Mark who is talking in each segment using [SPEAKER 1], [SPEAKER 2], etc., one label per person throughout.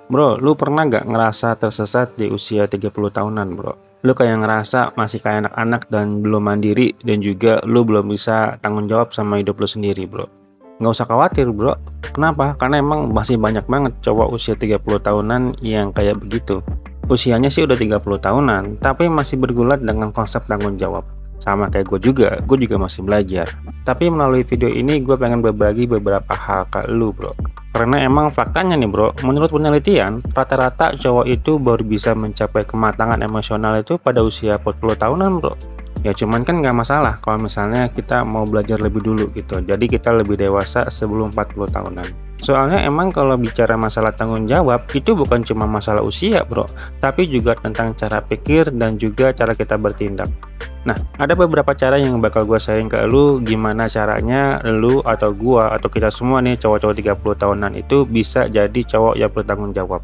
[SPEAKER 1] Bro, lu pernah nggak ngerasa tersesat di usia 30 tahunan, bro? Lu kayak ngerasa masih kayak anak-anak dan belum mandiri, dan juga lu belum bisa tanggung jawab sama hidup lu sendiri, bro. Nggak usah khawatir, bro. Kenapa? Karena emang masih banyak banget cowok usia 30 tahunan yang kayak begitu. Usianya sih udah 30 tahunan, tapi masih bergulat dengan konsep tanggung jawab. Sama kayak gue juga masih belajar. Tapi melalui video ini gue pengen berbagi beberapa hal ke lu, bro. Karena emang faktanya nih, bro, menurut penelitian, rata-rata cowok itu baru bisa mencapai kematangan emosional itu pada usia 40 tahunan, bro. Ya cuman kan nggak masalah kalau misalnya kita mau belajar lebih dulu gitu. Jadi kita lebih dewasa sebelum 40 tahunan. Soalnya emang kalau bicara masalah tanggung jawab, itu bukan cuma masalah usia, bro, tapi juga tentang cara pikir dan juga cara kita bertindak. Nah, ada beberapa cara yang bakal gue sharing ke lu, gimana caranya lu atau gua atau kita semua nih cowok-cowok 30 tahunan itu bisa jadi cowok yang bertanggung jawab.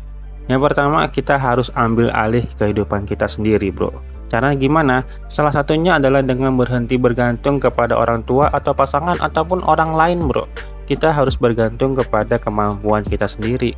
[SPEAKER 1] Yang pertama, kita harus ambil alih kehidupan kita sendiri, bro. Caranya gimana? Salah satunya adalah dengan berhenti bergantung kepada orang tua atau pasangan ataupun orang lain, bro. Kita harus bergantung kepada kemampuan kita sendiri.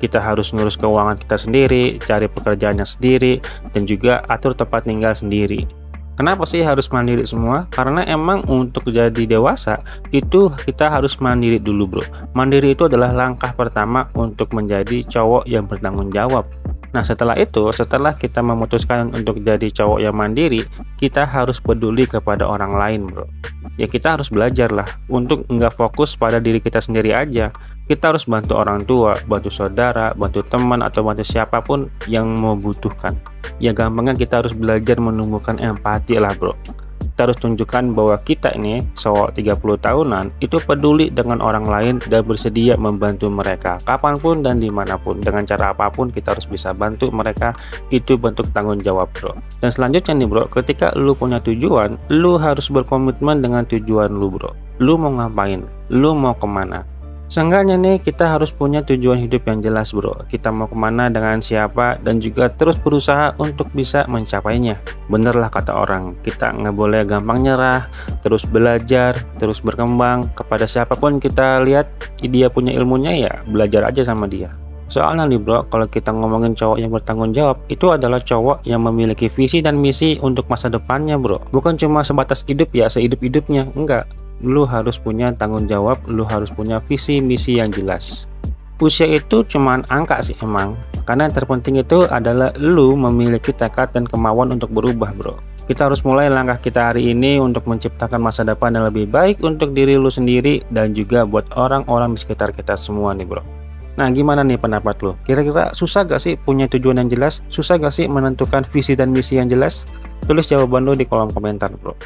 [SPEAKER 1] Kita harus ngurus keuangan kita sendiri, cari pekerjaannya sendiri, dan juga atur tempat tinggal sendiri. Kenapa sih harus mandiri semua? Karena emang untuk jadi dewasa itu kita harus mandiri dulu, bro. Mandiri itu adalah langkah pertama untuk menjadi cowok yang bertanggung jawab. Nah, setelah itu, setelah kita memutuskan untuk jadi cowok yang mandiri, kita harus peduli kepada orang lain, bro. Ya kita harus belajar lah untuk nggak fokus pada diri kita sendiri aja. Kita harus bantu orang tua, bantu saudara, bantu teman, atau bantu siapapun yang membutuhkan. Ya gampangnya kita harus belajar menumbuhkan empati lah, bro. Kita harus tunjukkan bahwa kita ini cowok 30 tahunan itu peduli dengan orang lain dan bersedia membantu mereka kapanpun dan dimanapun. Dengan cara apapun kita harus bisa bantu mereka. Itu bentuk tanggung jawab, bro. Dan selanjutnya nih, bro, ketika lu punya tujuan, lu harus berkomitmen dengan tujuan lu, bro. Lu mau ngapain? Lu mau kemana? Seenggaknya nih kita harus punya tujuan hidup yang jelas, bro. Kita mau kemana, dengan siapa, dan juga terus berusaha untuk bisa mencapainya. Bener lah kata orang, kita nggak boleh gampang nyerah, terus belajar, terus berkembang. Kepada siapapun kita lihat dia punya ilmunya, ya belajar aja sama dia. Soalnya nih, bro, kalau kita ngomongin cowok yang bertanggung jawab, itu adalah cowok yang memiliki visi dan misi untuk masa depannya, bro. Bukan cuma sebatas hidup ya sehidup-hidupnya, enggak. Lu harus punya tanggung jawab, lu harus punya visi misi yang jelas. Usia itu cuman angka sih emang, karena yang terpenting itu adalah lu memiliki tekad dan kemauan untuk berubah, bro. Kita harus mulai langkah kita hari ini untuk menciptakan masa depan yang lebih baik untuk diri lu sendiri dan juga buat orang-orang di sekitar kita semua nih, bro. Nah, gimana nih pendapat lu? Kira-kira susah gak sih punya tujuan yang jelas? Susah gak sih menentukan visi dan misi yang jelas? Tulis jawaban lu di kolom komentar, bro.